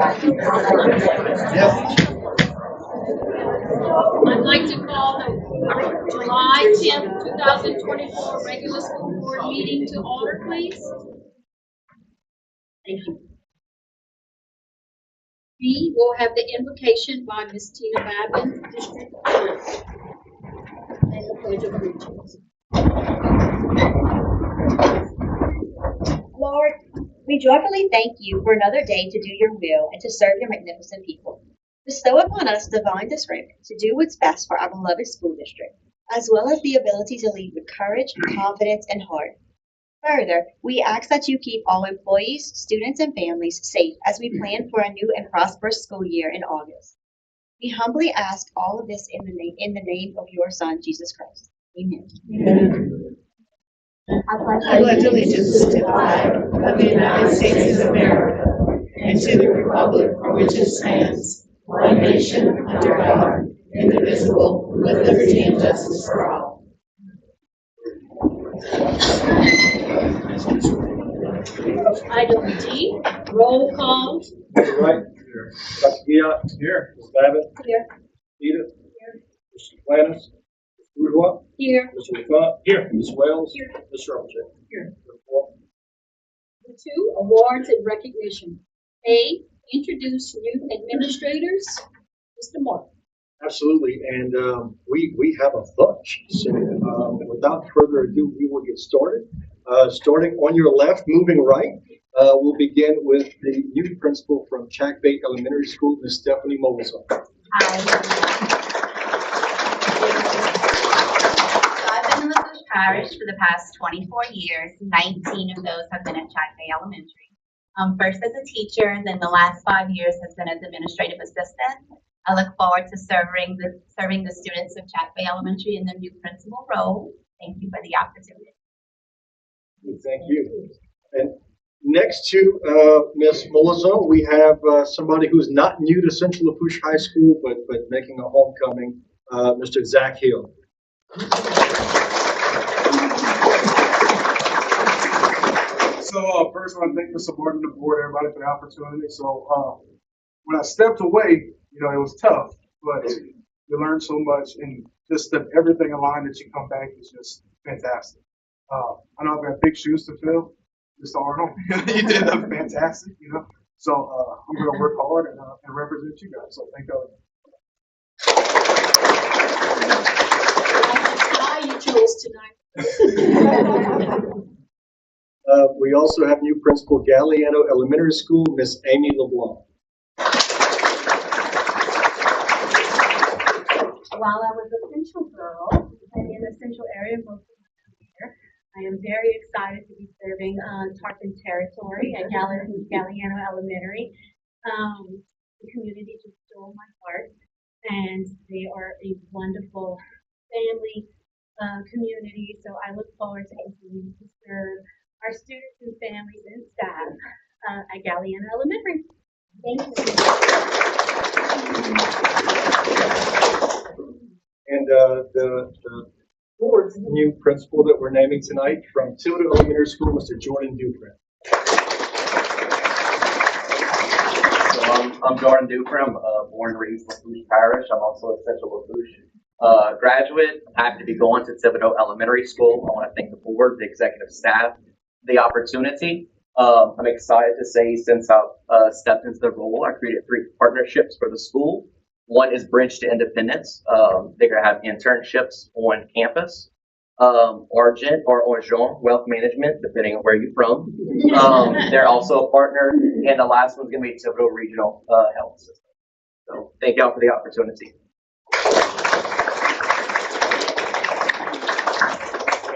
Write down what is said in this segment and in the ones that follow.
I'd like to call the July 10th, 2024 regular school board meeting to order, please. Thank you. B, we'll have the invocation by Ms. Tina Babin, District 1, and the Pledge of Allegiance. Lord, we joyfully thank you for another day to do your will and to serve your magnificent people. Bestow upon us divine discernment to do what's best for our beloved school district, as well as the ability to lead with courage, confidence, and heart. Further, we ask that you keep all employees, students, and families safe as we plan for a new and prosperous school year in August. We humbly ask all of this in the name of your Son, Jesus Christ. Amen. Amen. I pledge allegiance to the flag of the United States of America and to the republic for which it stands, one nation under God, indivisible, with liberty and justice for all. Item D, roll call. Mr. Wright. Here. Dr. Giat. Here. Ms. Babbitt. Here. Edith. Here. Mr. Plannis. Mr. Bourgeois. Here. Mr. LaFont. Here. Ms. Wells. Here. Mr. Robert. Here. Number 2, awards and recognition. A, introduce new administrators. Mr. Moore. Absolutely, and we have a bunch. So without further ado, we will get started. Starting on your left, moving right, we'll begin with the new principal from Chack Bay Elementary School, Ms. Stephanie Moseley. I've been in LaFouche Parish for the past 24 years. 19 of those have been at Chack Bay Elementary. First as a teacher, then the last 5 years has been as administrative assistant. I look forward to serving the students of Chack Bay Elementary in the new principal role. Thank you for the opportunity. Thank you. And next to Ms. Molizon, we have somebody who's not new to Central Lafourche High School, but making a homecoming, Mr. Zach Hill. So first, I want to thank the support of the board, everybody for the opportunity. So when I stepped away, it was tough, but you learn so much, and just that everything aligned that you come back is just fantastic. I know I've got big shoes to fill, Mr. Arnold. You did fantastic, So I'm going to work hard and represent you guys. So thank you. How you chose tonight. We also have new principal, Galliano Elementary School, Miss Amy LeBlanc. While I was a Central girl and in the Central area most of my career, I am very excited to be serving Tarpon territory at Galliano Elementary. The community just stole my heart, and they are a wonderful family community. So I look forward to continuing to serve our students and families and staff at Galliano Elementary. Thank you. And the fourth new principal that we're naming tonight from Thibodeau Elementary School, Mr. Jordan Dufresne. So I'm Jordan Dufresne. I'm born and raised in Lafourche Parish. I'm also a Central Lafourche graduate. I'm happy to be going to Thibodeau Elementary School. I want to thank the board, the executive staff, the opportunity. I'm excited to say since I've stepped into the role, I created 3 partnerships for the school. One is Bridge to Independence. They're going to have internships on campus. Argent or Argent Wealth Management, depending on where you're from. They're also a partner. And the last one's going to be Thibodeau Regional Health System. So thank y'all for the opportunity.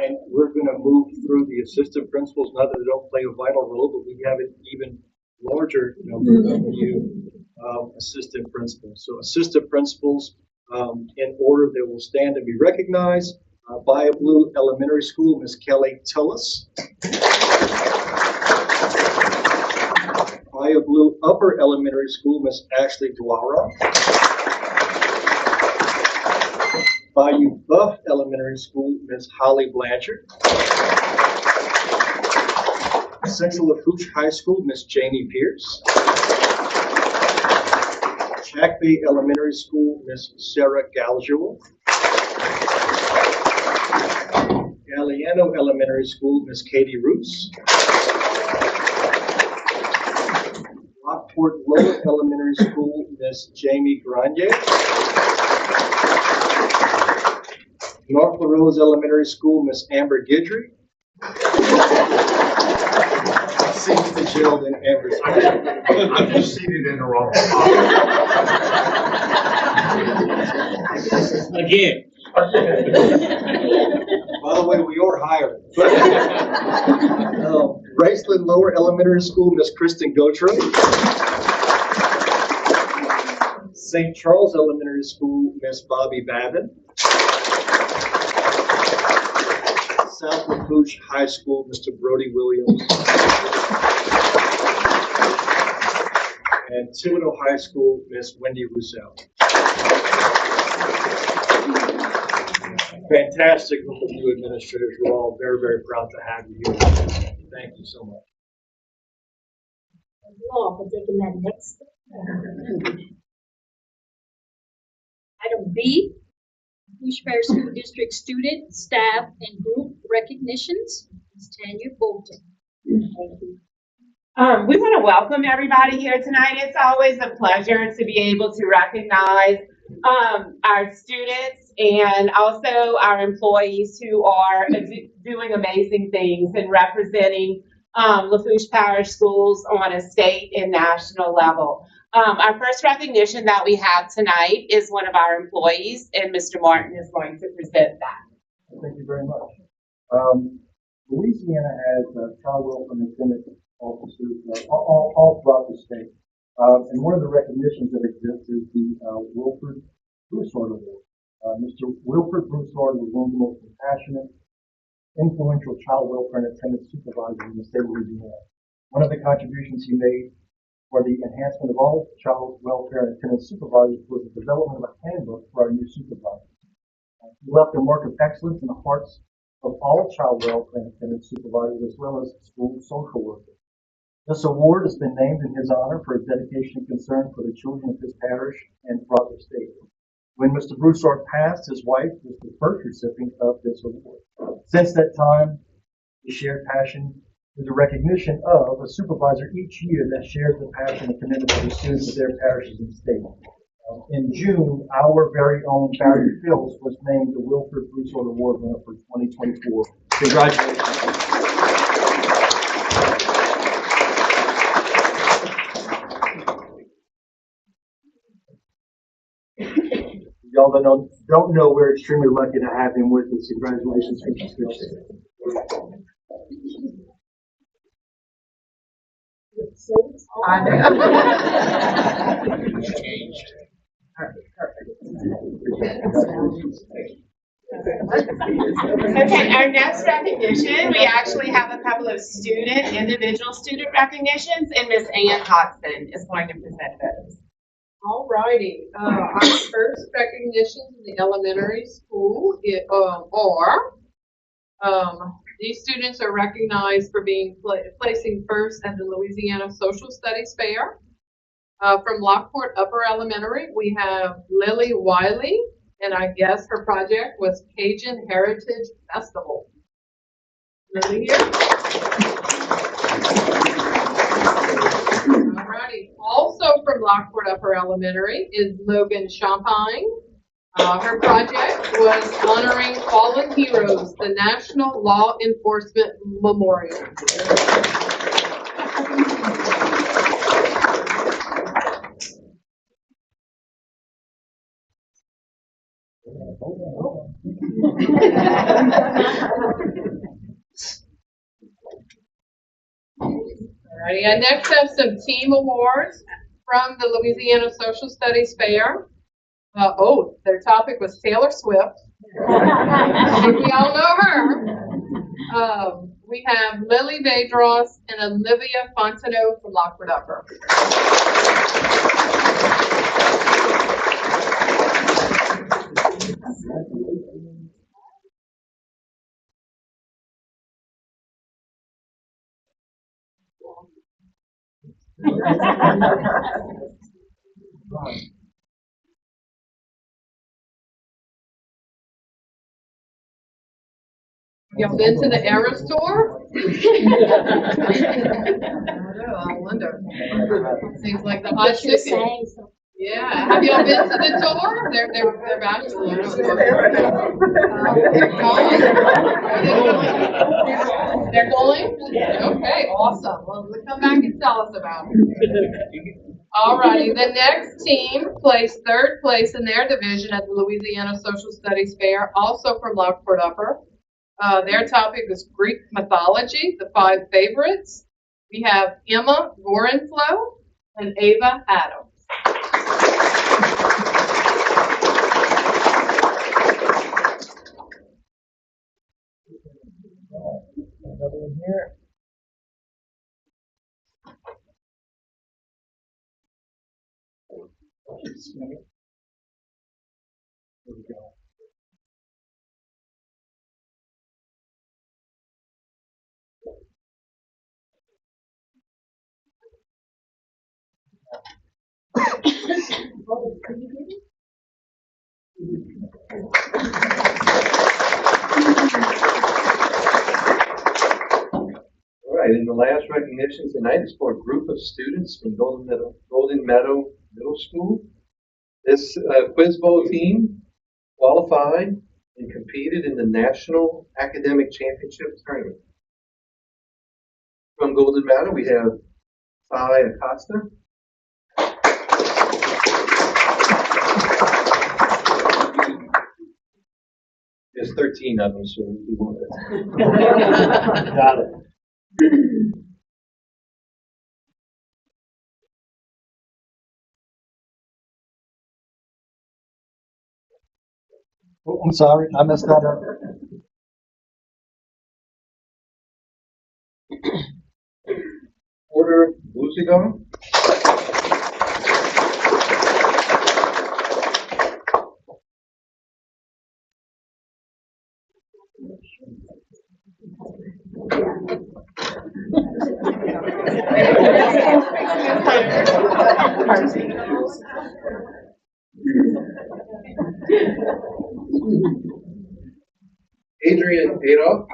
And we're going to move through the assistant principals, not that they don't play a vital role, but we have an even larger number of new assistant principals. So assistant principals, in order, they will stand and be recognized. Bayou Blue Elementary School, Ms. Kelly Tillis. Bayou Blue Upper Elementary School, Ms. Ashley Dwara. Bayou Buff Elementary School, Ms. Holly Blanchard. Central Lafourche High School, Ms. Jamie Pierce. Back Bay Elementary School, Miss Sarah Galjul. Galliano Elementary School, Miss Katie Roos. Lockport Lower Elementary School, Miss Jamie Granier. North LaRose Elementary School, Miss Amber Guidry. Seems to gel in Amber's fashion. I'm just seated in the wrong spot. Again. By the way, we are hiring. Graceland Lower Elementary School, Miss Kristen Gautreaux. St. Charles Elementary School, Miss Bobby Babin. South Lafourche High School, Mr. Brody Williams. And Thibodeau High School, Miss Wendy Roussel. Fantastic group of new administrators. We're all very, very proud to have you here. Thank you so much. Law for taking that next step. Item B, Lafourche Parish School District student, staff, and group recognitions. Ms. Tanya Bolton. Thank you. We want to welcome everybody here tonight. It's always a pleasure to be able to recognize our students and also our employees who are doing amazing things and representing Lafourche Parish Schools on a state and national level. Our first recognition that we have tonight is one of our employees, and Mr. Martin is going to present that. Thank you very much. Louisiana has child welfare and attendance officers all throughout the state. And one of the recognitions that exists is the Wilfred Broussard Award. Mr. Wilfred Broussard was one of the most compassionate, influential child welfare and attendance supervisors in the state of Louisiana. One of the contributions he made for the enhancement of all child welfare and attendance supervisors was the development of a handbook for our new supervisors. He left a mark of excellence in the hearts of all child welfare and attendance supervisors as well as school social workers. This award has been named in his honor for his dedication and concern for the children of his parish and throughout the state. When Mr. Broussard passed, his wife was the first recipient of this award. Since that time, the shared passion is a recognition of a supervisor each year that shares the passion and commitment to the students of their parishes and state. In June, our very own Barry Fields was named the Wilfred Broussard Award winner for 2024. Congratulations. Y'all don't know, we're extremely lucky to have him with us. Congratulations, Mr. I know. Changed. Okay, our next recognition, we actually have a couple of individual student recognitions, and Miss Ann Hodgson is going to present those. All righty. Our first recognition in the elementary school these students are recognized for being placing first at the Louisiana Social Studies Fair. From Lockport Upper Elementary, we have Lily Wiley, and I guess her project was Cajun Heritage Festival. Lily here. Alrighty. Also from Lockport Upper Elementary is Logan Champagne. Her project was honoring fallen heroes, the National Law Enforcement Memorial. Alrighty, I next have some team awards from the Louisiana Social Studies Fair. Their topic was Taylor Swift. I think we all know her. We have Lily Vadros and Olivia Fontenot from Lockport Upper. Y'all been to the Eras tour? I wonder. Seems like the hot ticket. Yeah, have y'all been to the tour? They're bachelors. They're going? Okay, awesome. Well, come back and tell us about it. All righty, the next team placed third place in their division at the Louisiana Social Studies Fair, also from Lockport Upper. Their topic is Greek mythology, the 5 favorites. We have Emma Gorenflow and Ava Adams. Another one here. There we go. All right, and the last recognition tonight is for a group of students from Golden Meadow Middle School. This Quiz Bowl team qualified and competed in the National Academic Championship Tournament. From Golden Meadow, we have Sai Acosta. There's 13 of them, so if you want to. Got it. Oh, I'm sorry, I messed that up. Porter Buzigon. Adrian Adolf.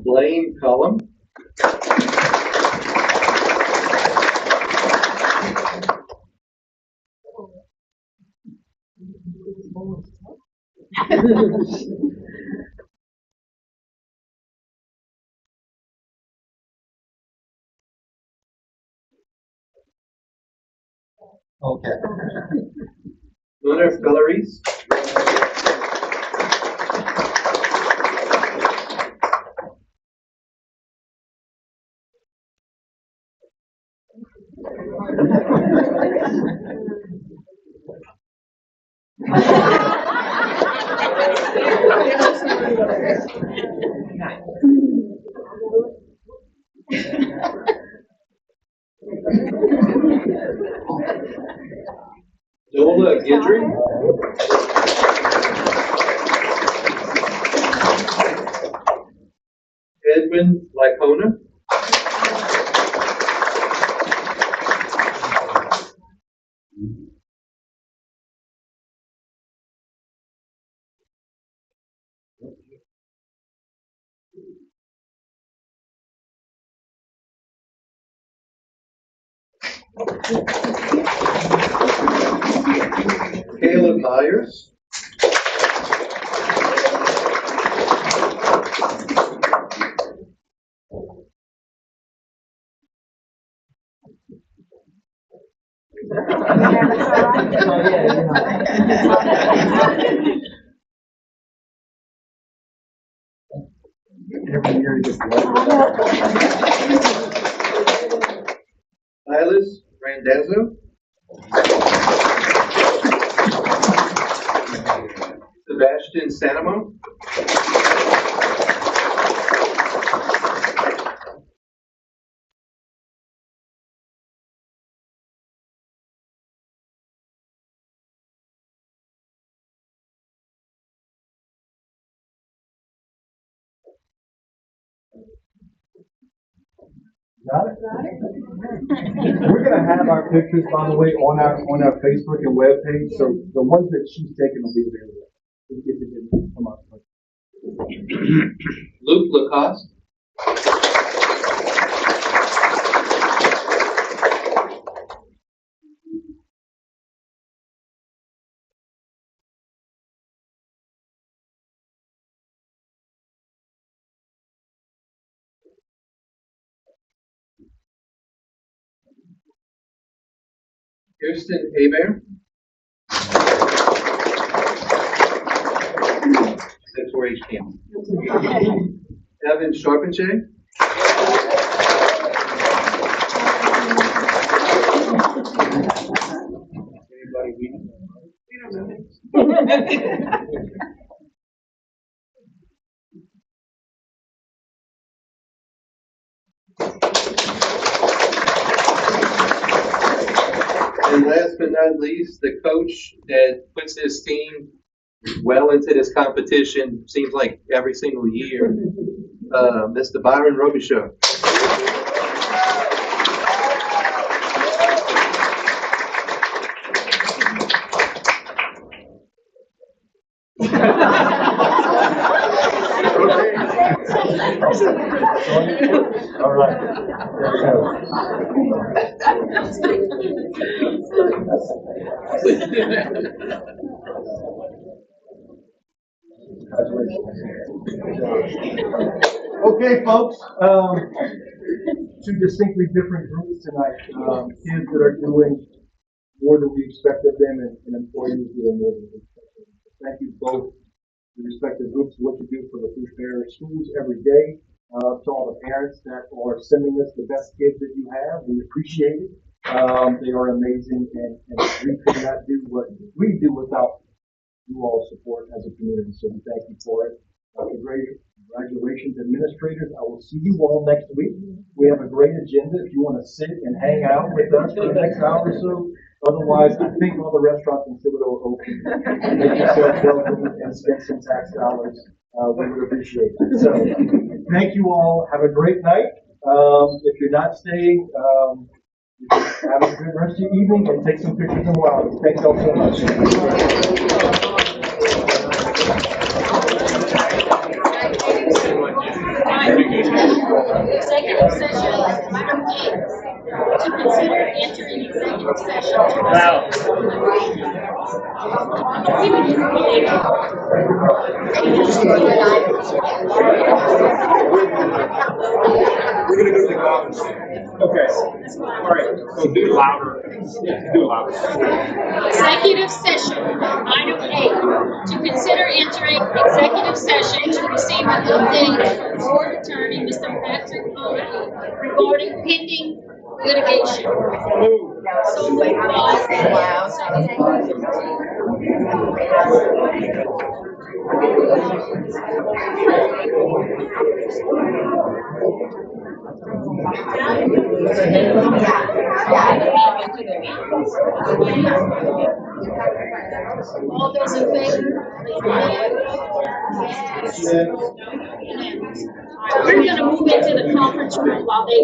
Blaine Cullum. Okay. Gunnar Felleries. Dola Gidry. Edmund Lycona. Caleb Myers. Every year you just Silas Randazzo. Sebastian Sanamo. Got it? We're gonna have our pictures, by the way, on our Facebook and webpage, so the ones that she's taken will be available. If it didn't come up. Luke Lacoste. Kirsten Hebert. That's where he came. Evan Charpentier. Anybody reading? And last but not least, the coach that puts his team well into this competition, seems like every single year, Mr. Byron Robichaud. All right. There we go. Okay, folks, two distinctly different groups tonight. Kids that are doing more than we expect of them and employees doing more than we expect of them. Thank you both, the respective groups, for what you do for the Food Parish schools every day. To all the parents that are sending us the best kids that you have, we appreciate it. They are amazing, and we could not do what we do without you all support as a community, so we thank you for it. Congratulations, administrators. I will see you all next week. We have a great agenda if you want to sit and hang out with us for the next hour or so. Otherwise, I think all the restaurants in Citadel are open. Make yourself welcome and spend some tax dollars. We would appreciate it. So, thank you all. Have a great night. If you're not staying, have a good rest of your evening and take some pictures and wow. Thank you all so much. Executive session, item A, to consider entering executive session. We're gonna go to the conference. Okay. All right. So do it louder. Yeah, do it louder. Executive session, item A, to consider entering executive session to receive an update from board attorney, Mr. Patrick Conley, regarding pending litigation. So moved all those in favor? We're gonna move into the conference room while they.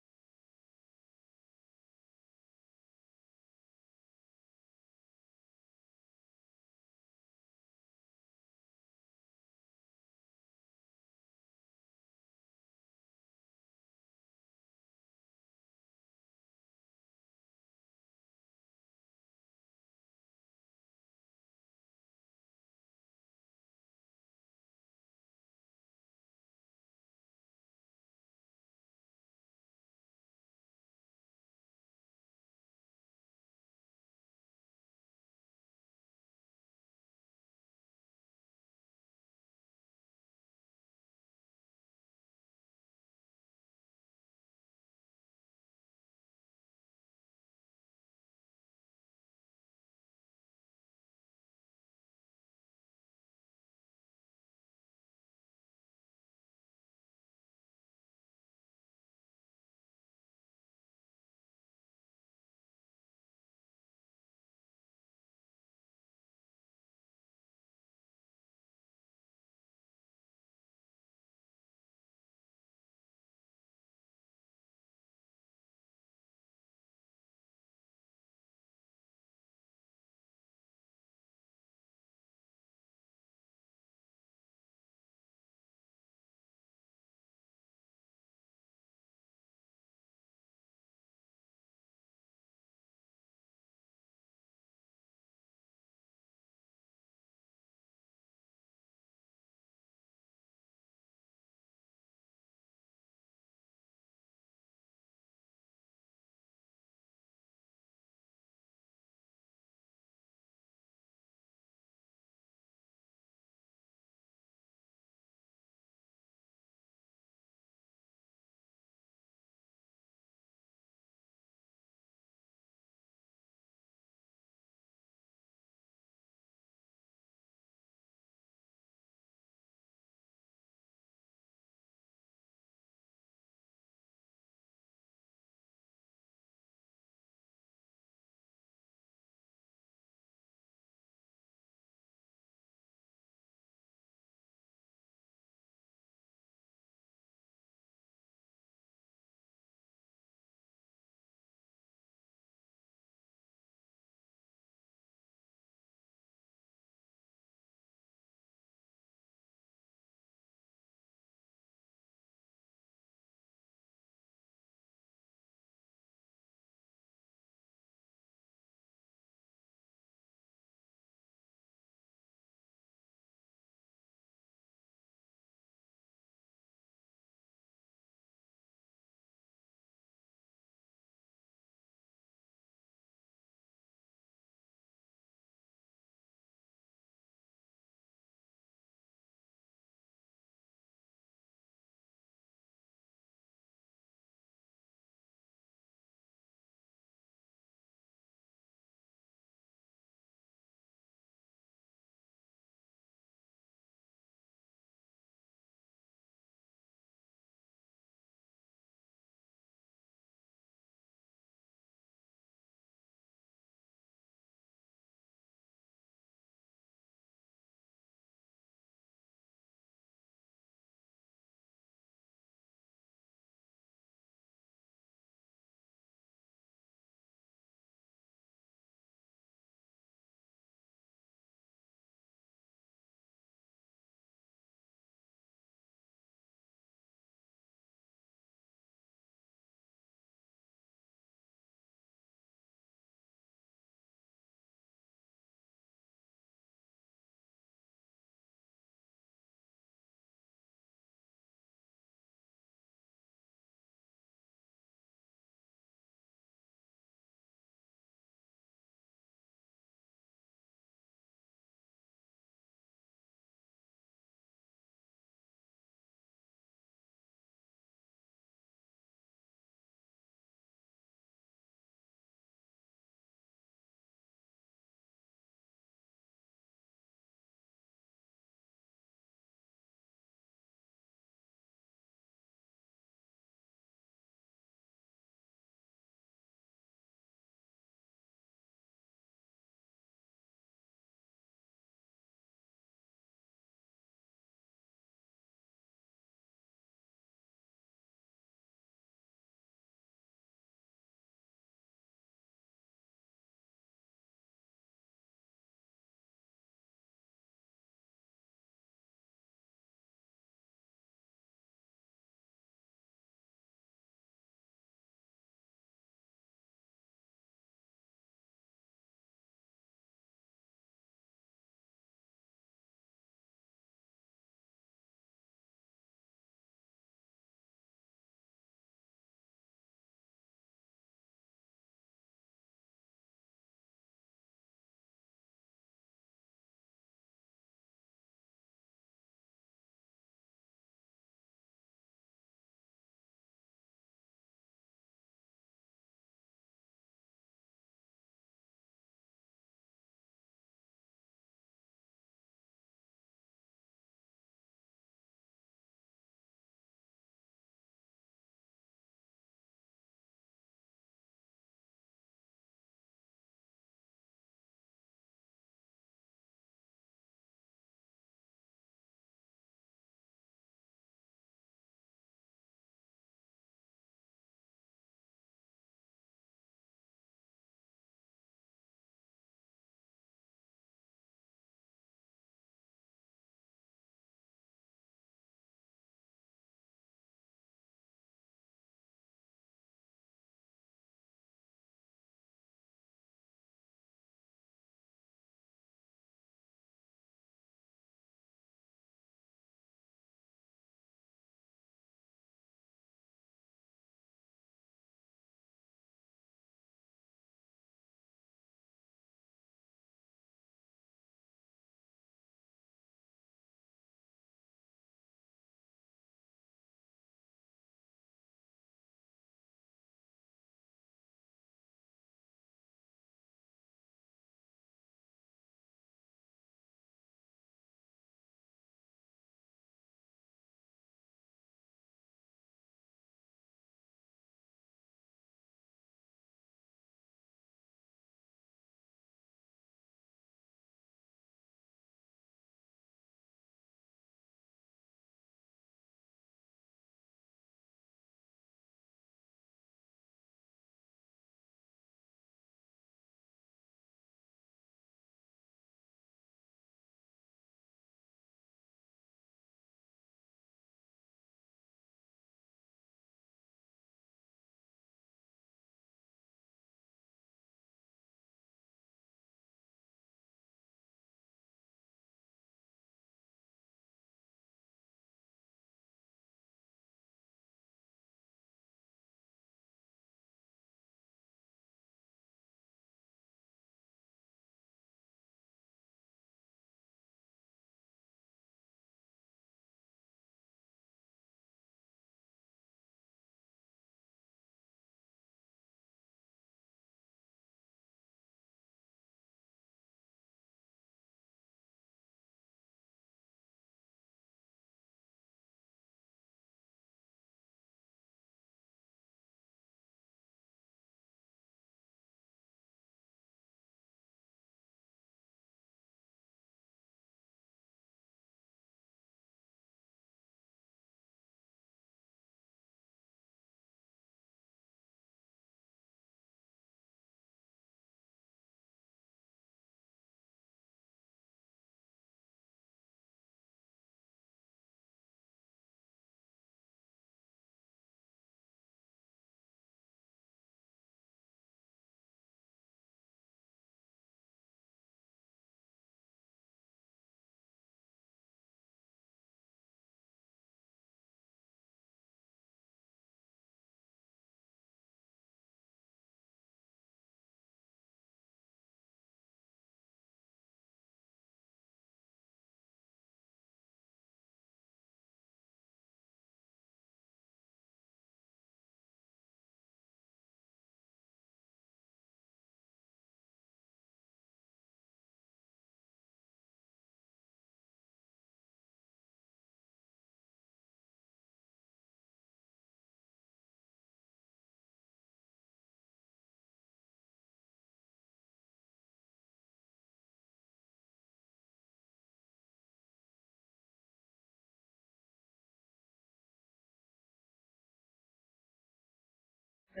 Are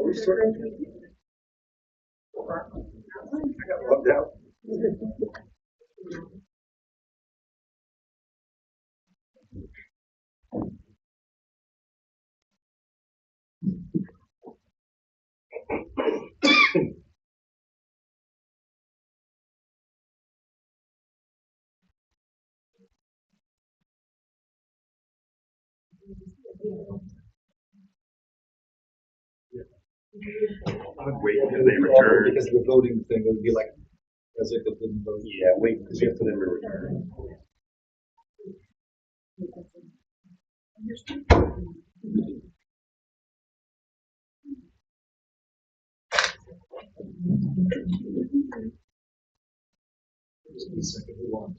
we starting? I got bugged out. I would wait until they return. Because of the voting thing, it would be like, as if it didn't vote. Yeah, wait until them to return. Just a second, hold on.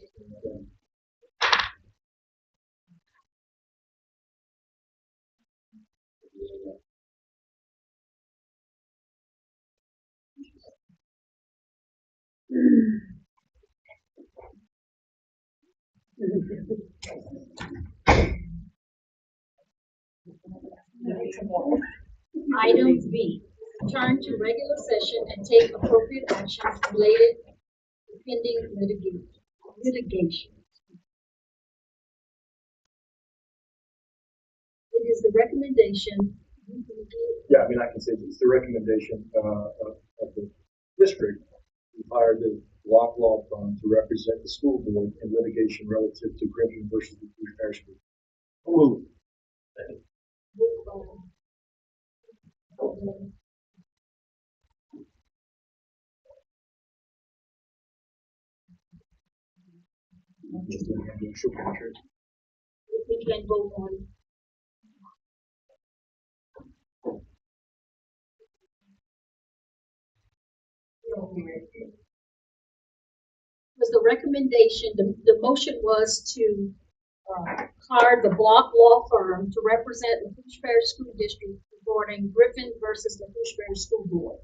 Item B, return to regular session and take appropriate actions related to pending litigation. It is the recommendation. Yeah, I mean, I can say it's the recommendation of the district to hire the Block Law Firm to represent the school board in litigation relative to Griffin versus the Blue Parish Group. Move. Just doing an initial picture. We can vote on. Was the recommendation, the motion was to hire the Block Law Firm to represent the Lafourche Parish School District regarding Griffin versus the Lafourche Parish School Board.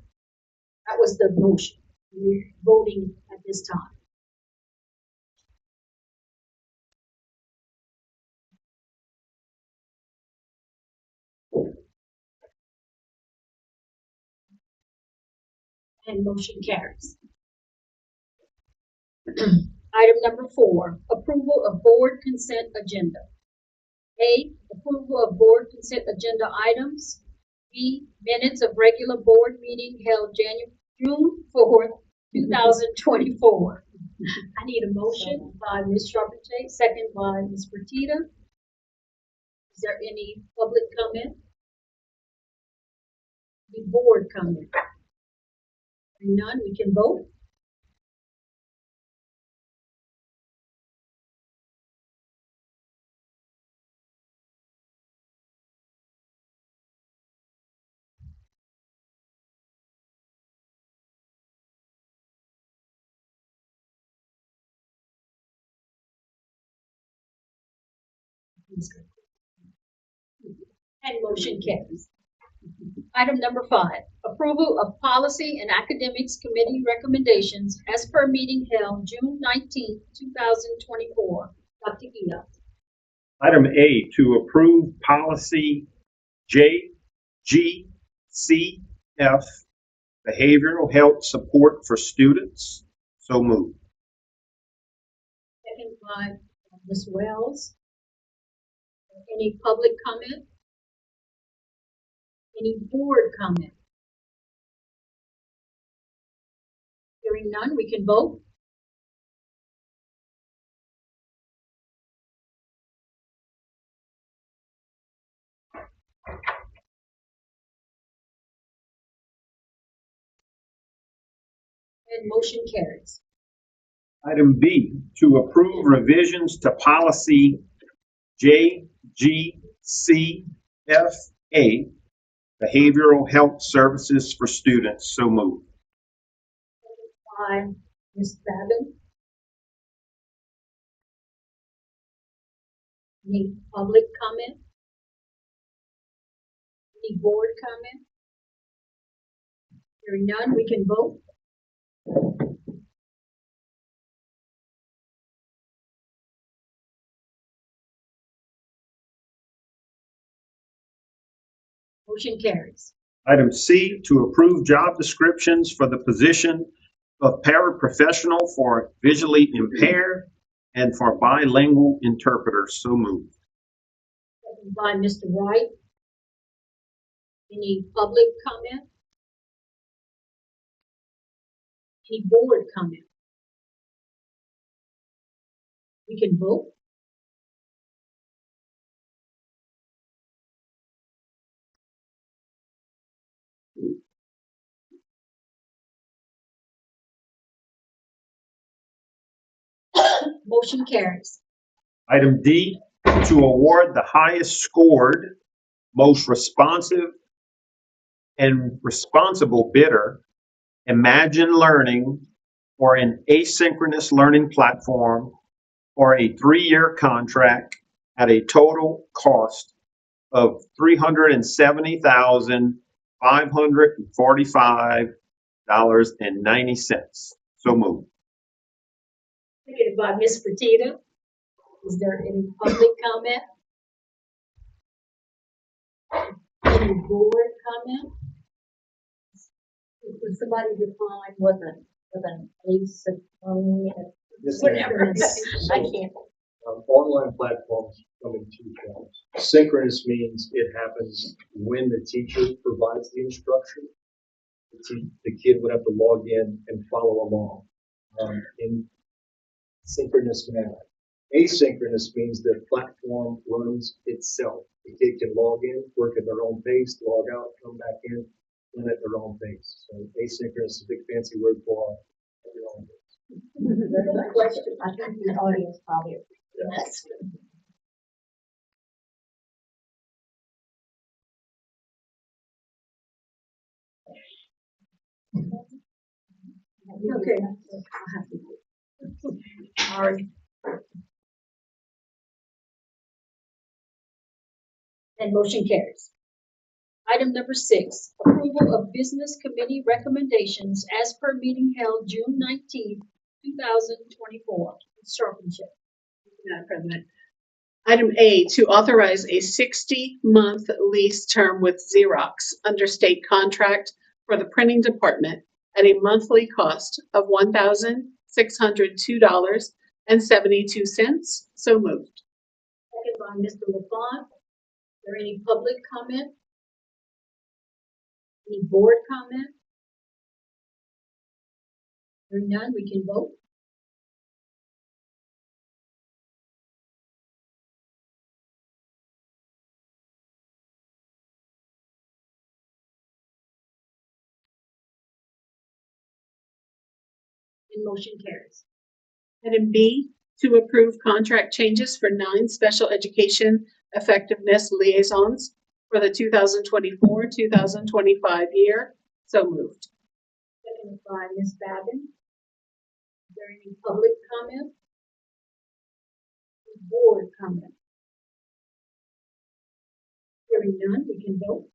That was the motion. We're voting at this time. And motion carries. Item number 4, approval of board consent agenda. A, approval of board consent agenda items. B, minutes of regular board meeting held June 4th, 2024. I need a motion by Ms. Charpentier, second by Ms. Fertitta. Is there any public comment? Any board comment? None, we can vote. And motion carries. Item number 5, approval of policy and academics committee recommendations as per meeting held June 19th, 2024. Dr. Ida. Item A, to approve policy JGCF, behavioral health support for students. So moved. Second by Ms. Wells. Any public comment? Any board comment? Hearing none, we can vote. And motion carries. Item B, to approve revisions to policy JGCFA, behavioral health services for students. So moved. By Ms. Babin. Any public comment? Any board comment? Hearing none, we can vote. Motion carries. Item C, to approve job descriptions for the position of paraprofessional for visually impaired and for bilingual interpreters. So moved. Second by Mr. Wright. Any public comment? Any board comment? We can vote. Motion carries. Item D, to award the highest scored, most responsive and responsible bidder, Imagine Learning, for an asynchronous learning platform for a 3-year contract at a total cost of $370,545.90. So moved. Seconded by Ms. Petita. Is there any public comment? Any board comment? Could somebody define what an asynchronous, whatever? I can't. Online platforms come in two forms. Synchronous means it happens when the teacher provides the instruction. The kid would have to log in and follow along in synchronous manner. Asynchronous means the platform runs itself. The kid can log in, work at their own pace, log out, come back in, run at their own pace. So asynchronous is a big fancy word for your own pace. Question, I think the audience probably. Yes. Okay. All right. And motion carries. Item number 6, approval of business committee recommendations as per meeting held June 19th, 2024. Ms. Sharpenshire. Madam President. Item A, to authorize a 60-month lease term with Xerox under state contract for the printing department at a monthly cost of $1,602.72. So moved. Second by Mr. LaFont. Is there any public comment? Any board comment? Hearing none, we can vote. And motion carries. Item B, to approve contract changes for 9 special education effectiveness liaisons for the 2024-2025 year. So moved. Seconded by Ms. Babin. Is there any public comment? Any board comment? Hearing none, we can vote.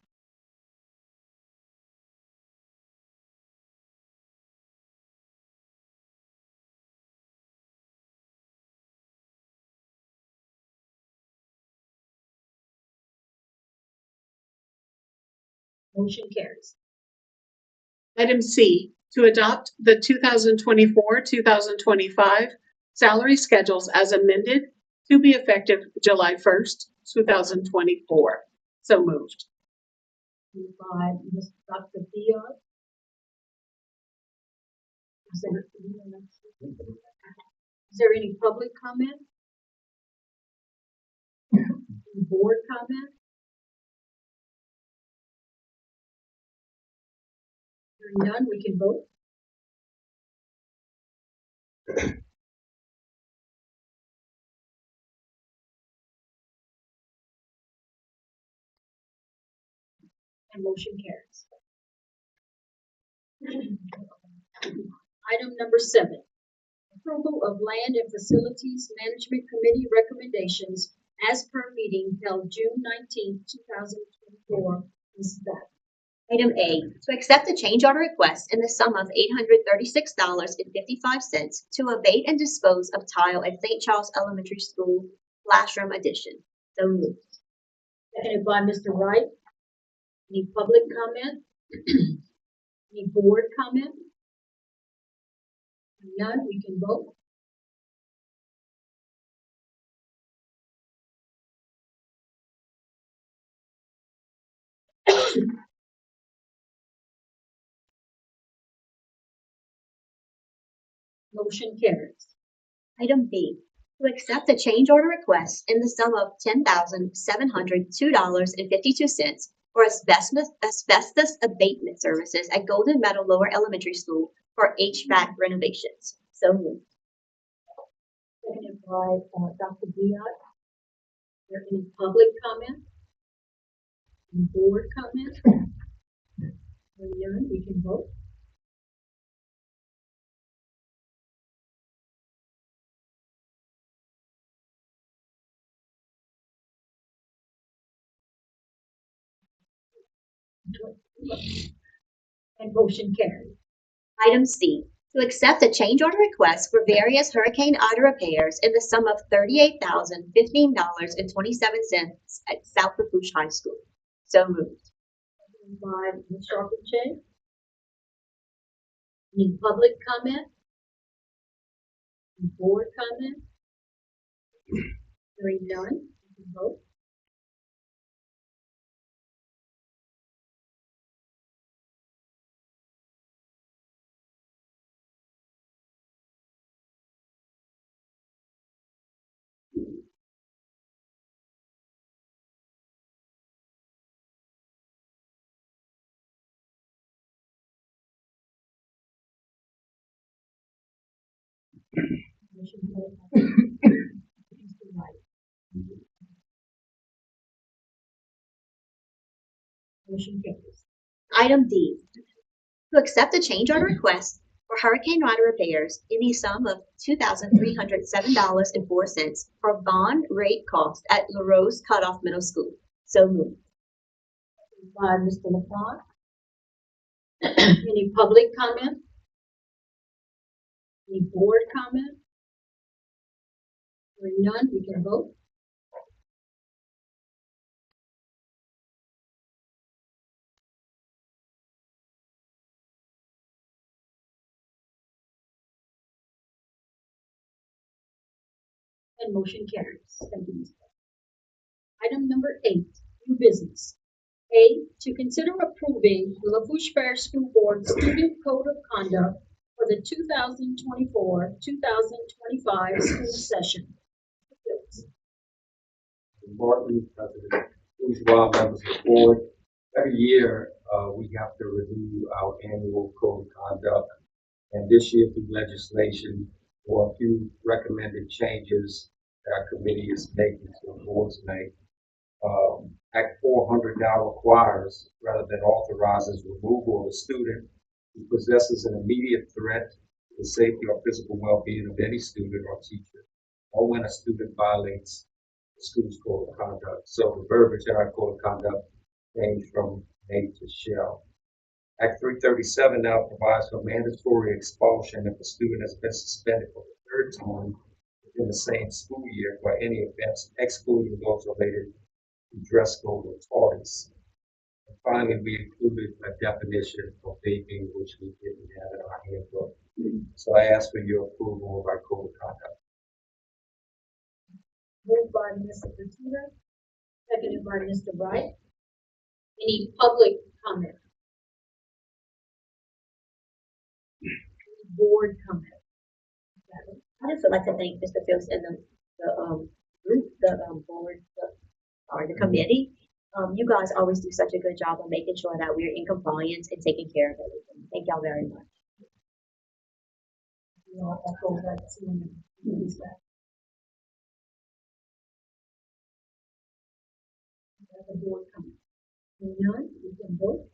Motion carries. Item C, to adopt the 2024-2025 salary schedules as amended to be effective July 1st, 2024. So moved. Moved by Ms. Dr. Dion. Is there any public comment? Any board comment? Hearing none, we can vote. And motion carries. Item number 7, approval of Land and Facilities Management Committee recommendations as per meeting held June 19th, 2024. Mrs. Babb. Item A, to accept a change order request in the sum of $836.55 to abate and dispose of tile at St. Charles Elementary School classroom addition. So moved. Seconded by Mr. Wright. Any public comment? Any board comment? None, we can vote. Motion carries. Item B, to accept a change order request in the sum of $10,702.52 for asbestos abatement services at Golden Meadow Lower Elementary School for HVAC renovations. So moved. Seconded by Dr. Dion. Is there any public comment? Any board comment? Hearing none, we can vote. And motion carried. Item C, to accept a change order request for various Hurricane Ida repairs in the sum of $38,015.27 at South Lafourche High School. So moved. Seconded by Ms. Charpentier. Any public comment? Any board comment? Hearing none, we can vote. Motion carried. Mr. White. Motion carries. Item D, to accept a change order request for Hurricane Rider repairs in the sum of $2,307.04 for bond rate cost at LaRose Cutoff Middle School. So moved. By Mr. LaFawn. Any public comment? Any board comment? Hearing none, we can vote. And motion carries. Thank you, Ms. Bell. Item number 8, new business. A, to consider approving the Lafourche Parish School Board Student Code of Conduct for the 2024-2025 school session. Martin, President, bourgeois members of the board. Every year, we have to renew our annual code of conduct. And this year, through legislation, there are a few recommended changes that our committee is making to the board's make. Act 400 now requires, rather than authorizes, removal of a student who possesses an immediate threat to the safety or physical well-being of any student or teacher, or when a student violates the school's code of conduct. So the verbiage in our code of conduct changed from may to shall. Act 337 now provides for mandatory expulsion if a student has been suspended for the third time within the same school year for any offense, excluding those related to dress code or tardiness. And finally, we included a definition of vaping, which we didn't have in our handbook. So I ask for your approval of our code of conduct. Moved by Mr. Petita, seconded by Mr. Wright. Any public comment? Any board comment? I just would like to thank Mr. Fields and the group, board, the committee. You guys always do such a good job of making sure that we're in compliance and taking care of everything. Thank y'all very much. You know, I'll go back to use that. The board comment. Hearing none, we can vote.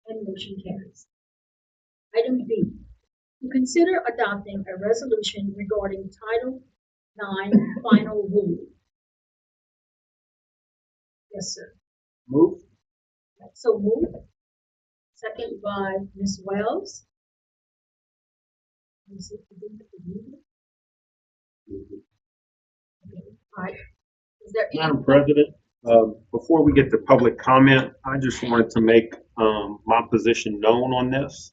And motion carries. Item B, to consider adopting a resolution regarding Title IX final rule. Yes, sir. Move. So moved. Second by Ms. Wells. All right. Is there any? Madam President, before we get to public comment, I just wanted to make my position known on this.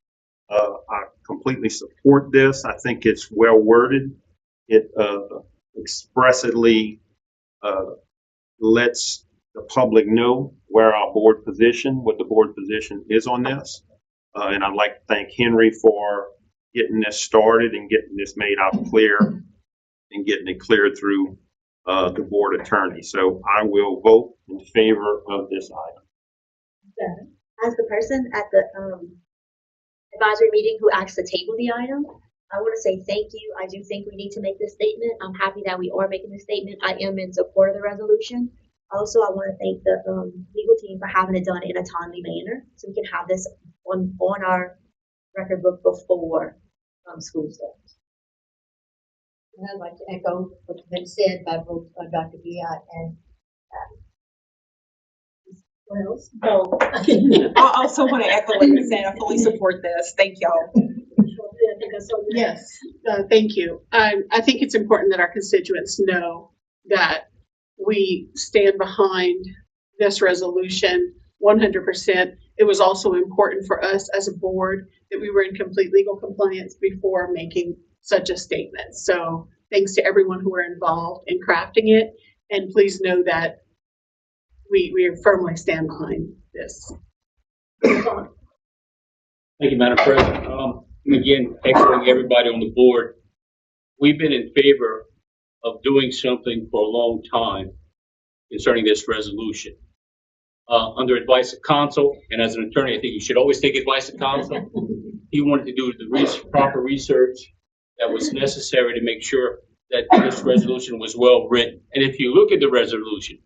I completely support this. I think it's well worded. It expressly lets the public know where our board position, what the board position is on this. And I'd like to thank Henry for getting this started and getting this made out clear and getting it cleared through the board attorney. So I will vote in favor of this item. As the person at the advisory meeting who asked to table the item, I want to say thank you. I do think we need to make this statement. I'm happy that we are making this statement. I am in support of the resolution. Also, I want to thank the legal team for having it done in a timely manner, so we can have this on our record book before school starts. And I'd like to echo what's been said by both Dr. Biot and What else? So, I also want to echo what you said. I fully support this. Thank y'all. I think I saw you. Yes, thank you. I think it's important that our constituents know that we stand behind this resolution 100%. It was also important for us as a board that we were in complete legal compliance before making such a statement. So thanks to everyone who were involved in crafting it. And please know that we firmly stand behind this. Thank you, Madam President. Again, echoing everybody on the board, we've been in favor of doing something for a long time concerning this resolution. Under advice of counsel, and as an attorney, I think you should always take advice of counsel. He wanted to do the proper research that was necessary to make sure that this resolution was well written. And if you look at the resolution,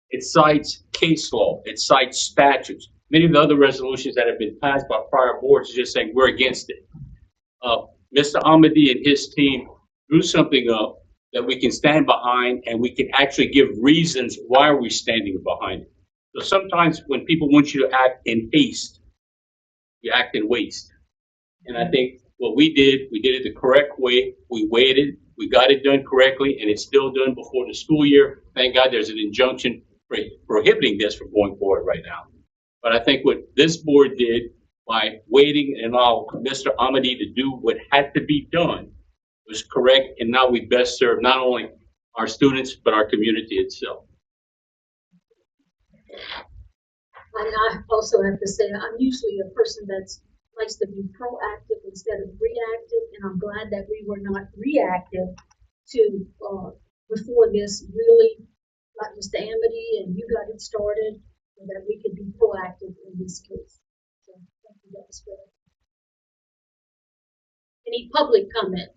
it cites case law, it cites statutes. Many of the other resolutions that have been passed by prior boards are just saying we're against it. Mr. Ahmadi and his team drew something up that we can stand behind, and we can actually give reasons why we're standing behind it. So sometimes when people want you to act in haste, you act in waste. And I think what we did it the correct way. We waited, we got it done correctly, and it's still done before the school year. Thank God there's an injunction prohibiting this from going forward right now. But I think what this board did by waiting and allow Mr. Ahmadi to do what had to be done was correct, and now we best serve not only our students, but our community itself. And I also have to say, I'm usually a person that likes to be proactive instead of reactive, and I'm glad that we were not reactive to, before this really got Mr. Amity and you got it started, so that we could be proactive in this case. So, thank you, that was good. Any public comment?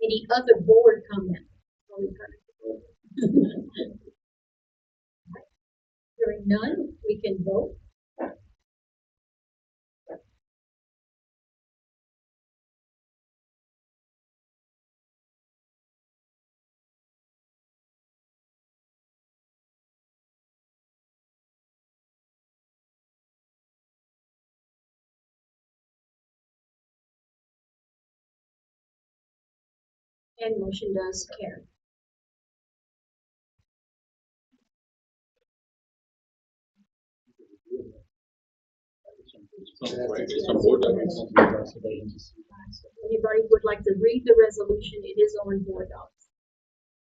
Any other board comment? Hearing none, we can vote. And motion does carry. Anybody would like to read the resolution? It is on board docs.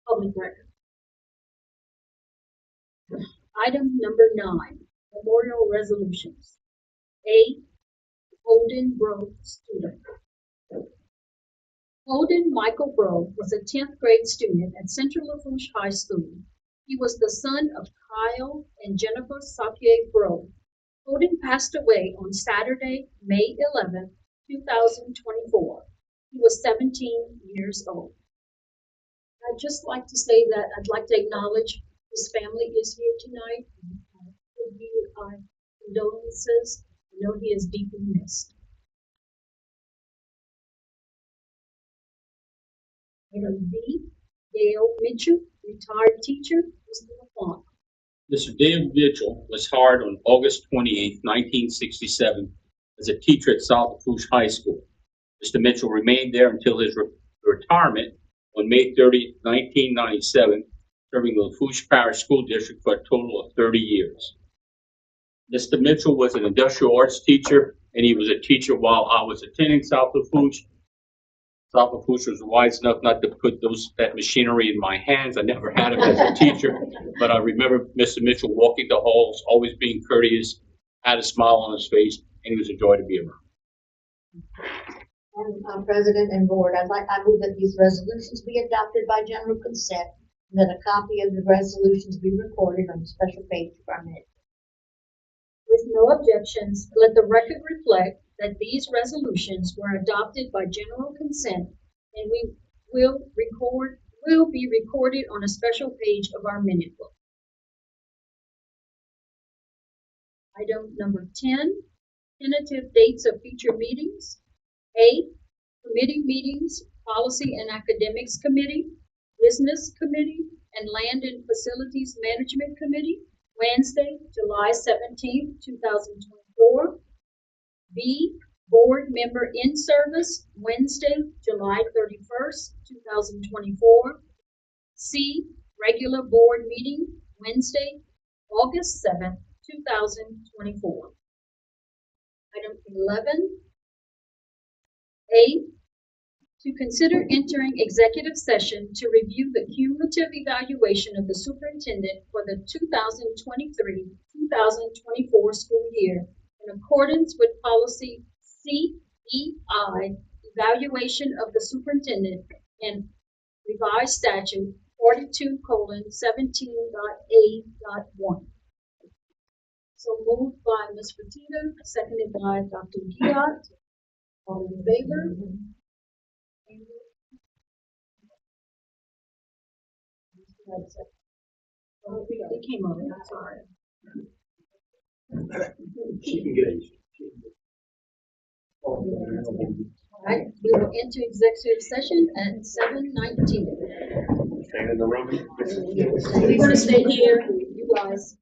Public record. Item number 9, memorial resolutions. A, Holden Bro student. Holden Michael Bro was a 10th grade student at Central Lafourche High School. He was the son of Kyle and Jennifer Sakier Bro. Holden passed away on Saturday, May 11, 2024. He was 17 years old. I'd just like to say that I'd like to acknowledge his family is here tonight. Give you our condolences. I know he is deeply missed. Item B, Dale Mitchell, retired teacher, Mr. LaFont. Mr. Dale Mitchell was hired on August 28, 1967 as a teacher at South Lafourche High School. Mr. Mitchell remained there until his retirement on May 30, 1997, serving the Lafourche Parish School District for a total of 30 years. Mr. Mitchell was an industrial arts teacher, and he was a teacher while I was attending South Lafourche. South Lafourche was wise enough not to put that machinery in my hands. I never had him as a teacher, but I remember Mr. Mitchell walking the halls, always being courteous, had a smile on his face, and he was a joy to be around. And President and Board, I move that these resolutions be adopted by general consent, and that a copy of the resolutions be recorded on the special page of our minutes. With no objections, let the record reflect that these resolutions were adopted by general consent and will be recorded on a special page of our minute book. Item number 10, tentative dates of future meetings. A, committee meetings, Policy and Academics Committee, Business Committee, and Land and Facilities Management Committee, Wednesday, July 17th, 2024. B, board member in service, Wednesday, July 31st, 2024. C, regular board meeting, Wednesday, August 7th, 2024. Item 11. A, to consider entering executive session to review the cumulative evaluation of the superintendent for the 2023-2024 school year in accordance with policy CEI, evaluation of the superintendent, and revised statute 42:17.A.1. So moved by Ms. Fertitta, seconded by Dr. Giat. All in favor? Oh, it came on, I'm sorry. She can get it. All right, we will enter executive session at 7:19. Staying in the room. We're gonna stay here, you guys.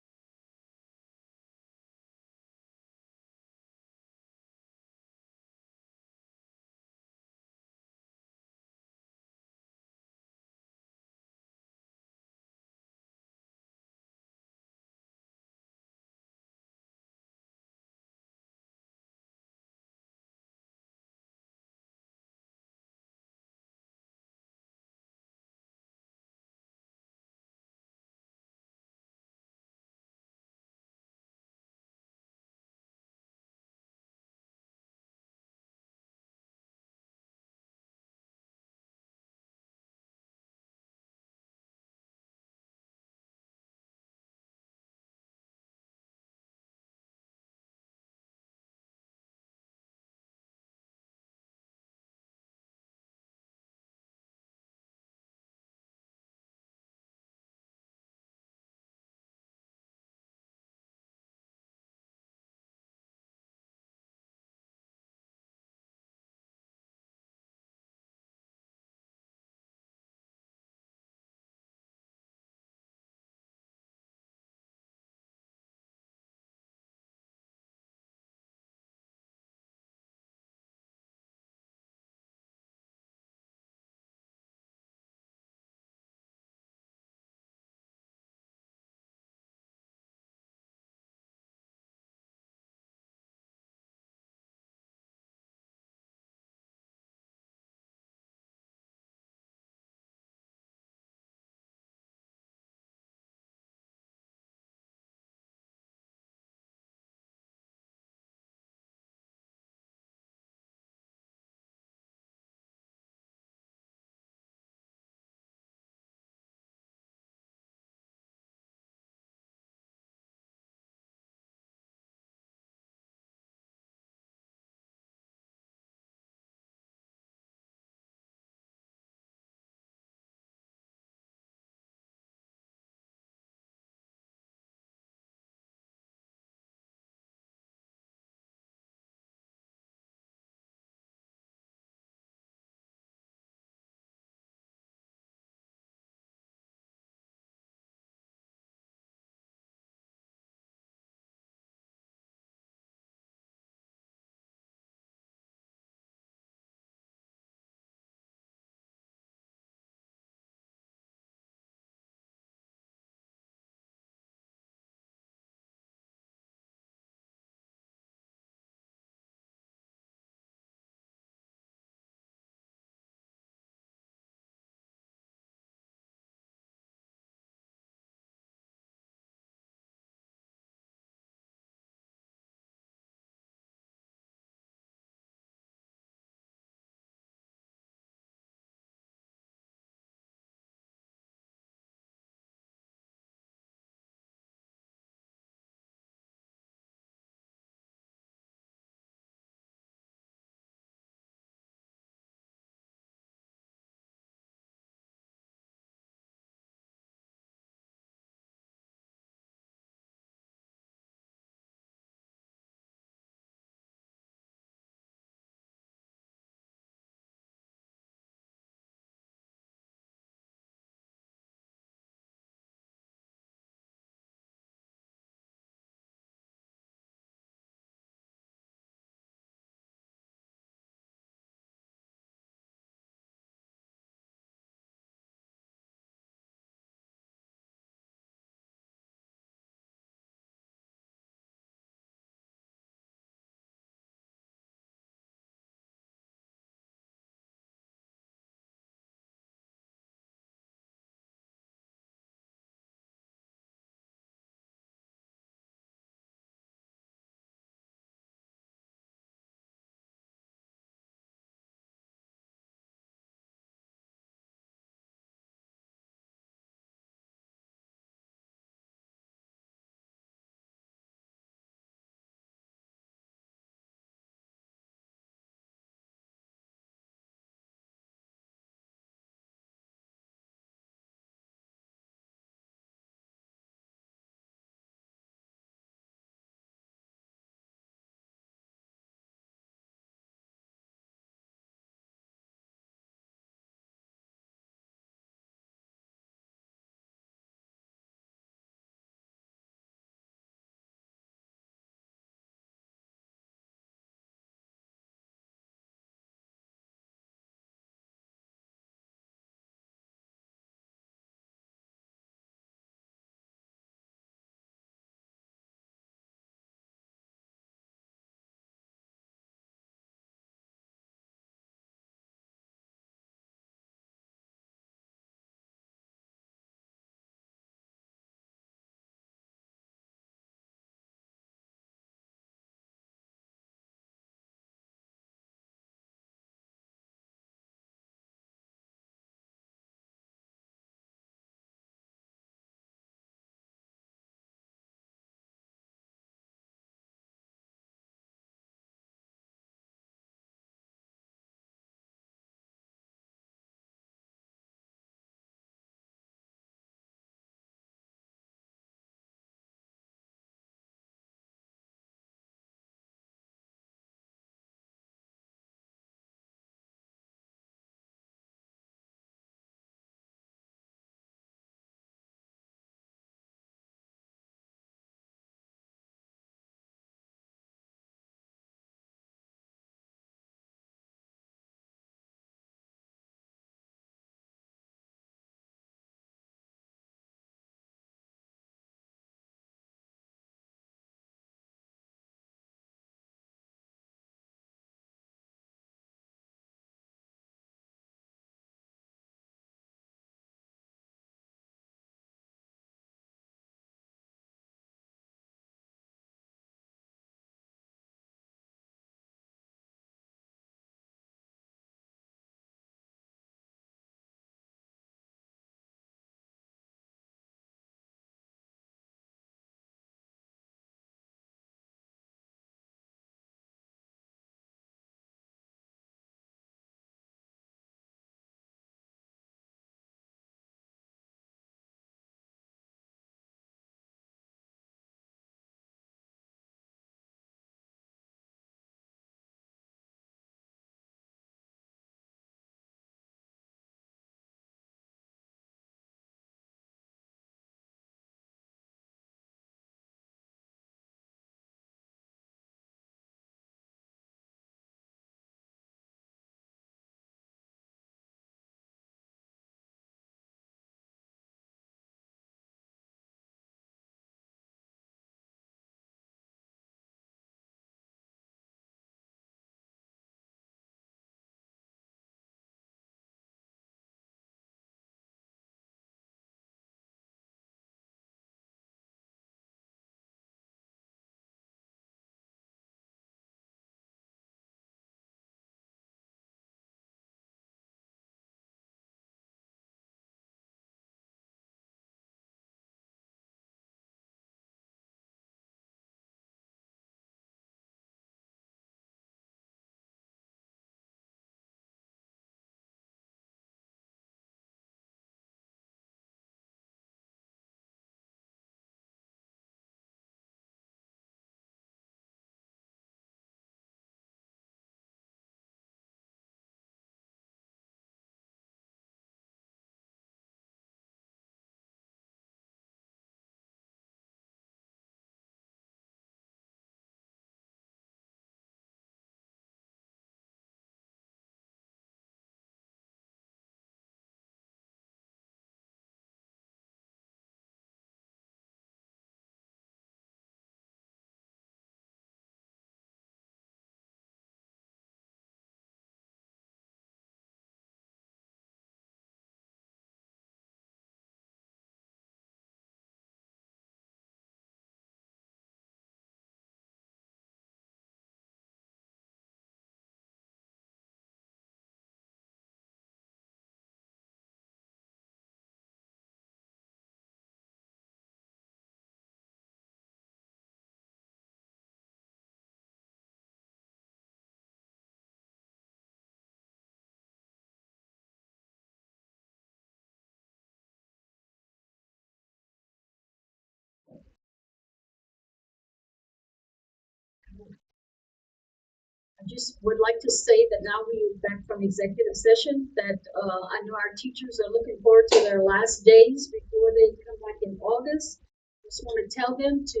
just would like to say that now we're back from executive session, that I know our teachers are looking forward to their last days before they come back in August. Just want to tell them to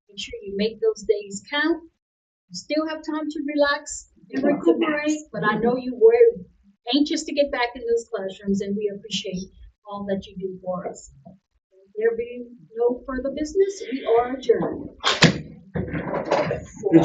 make sure you make those days count. You still have time to relax and recuperate, but I know you were anxious to get back in those classrooms, and we appreciate all that you do for us. There being no further business, we are adjourned.